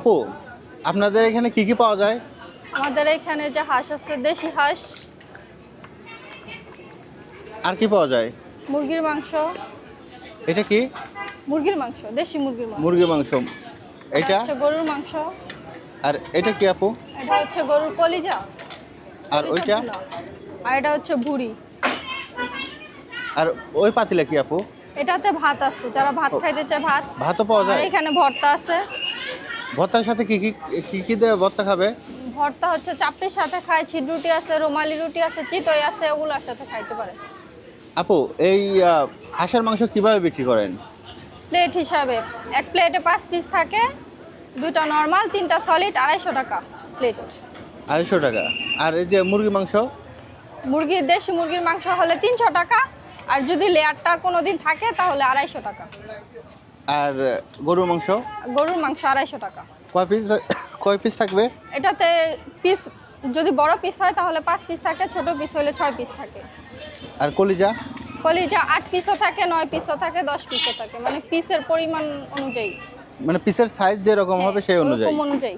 আপু, আপনাদের এখানে কি কি পাওয়া যায়? আমাদের এখানে যে হাঁস আছে, দেশি হাঁস, আর কি পাওয়া যায়? মুরগির মাংস। এটা কি? মুরগির মাংস, দেশি মুরগির মাংস। মুরগির মাংস। এটা এটা হচ্ছে গরুর মাংস। আর এটা কি আপু? এটা হচ্ছে গরুর কলিজা। আর কলিজা ওইটা? ভুনা। আর এটা হচ্ছে ভুড়ি। আর ওই পাতিলা কি আপু? এটাতে ভাত আছে, যারা ভাত খাইতে চায় ভাত। ভাতও পাওয়া আর যায়? এখানে ভর্তা আছে। ভর্তার সাথে কি কি কি কি দিয়ে ভর্তা খাবে? ভর্তা হচ্ছে চাপটির সাথে খায়, ছিট রুটি আছে, রুমালি রুটি আছে, চিতই আছে, ওগুলোর সাথে খাইতে পারে। আপু, এই হাঁসের মাংস কিভাবে বিক্রি করেন? প্লেট হিসাবে এক প্লেটে 5 পিস থাকে, 2টা নর্মাল, 3টা সলিড, 250 টাকা প্লেট। 250 টাকা। আর এই যে মুরগি মাংস? দেশি মুরগির মাংস হলে 300 টাকা, আর যদি লেয়ারটা কোনো দিন থাকে তাহলে 250 টাকা। আর গরুর মাংস? গরুর মাংস 250 টাকা। কয় পিস থাকবে? এটাতে পিস যদি বড় পিস হয় তাহলে 5 পিস থাকে, ছোট পিস হলে 6 পিস থাকে। আর কলিজা? কলিজা 8 পিসও থাকে, 9 পিসও থাকে, 10 পিসও থাকে, মানে পিসের পরিমাণ অনুযায়ী। মানে পিসের সাইজ যেরকম হবে সেই অনুযায়ী। ওরকম অনুযায়ী।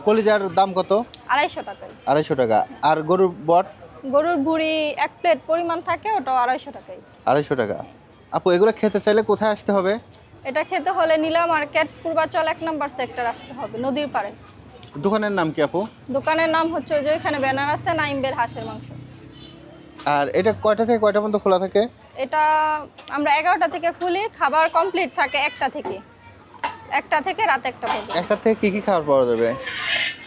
কলিজার দাম কত? 250 টাকায়। 250 টাকা। আর গরুর বট? গরুর ভুঁড়ি 1 প্লেট পরিমাণ থাকে, ওটাও 250 টাকায়। 250 টাকা। আপু, এগুলো খেতে চাইলে কোথায় আসতে হবে? এটা খেতে হলে নীলা মার্কেট পূর্বাচল 1 নম্বর সেক্টর আসতে হবে, নদীর পাড়ে। দোকানের নাম কি আপু? দোকানের নাম হচ্ছে ওই যে এখানে ব্যানার আছে, নাইমবের হাঁসের মাংস। আর এটা কয়টা থেকে কয়টা পর্যন্ত খোলা থাকে? এটা আমরা 11টা থেকে খুলি, খাবার কমপ্লিট থাকে 1টা থেকে। 1টা থেকে রাত 1টা পর্যন্ত। একটা থেকে কি কি খাবার পাওয়া যাবে?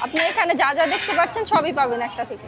আপনি এখানে যা যা দেখতে পাচ্ছেন সবই পাবেন 1টা থেকে।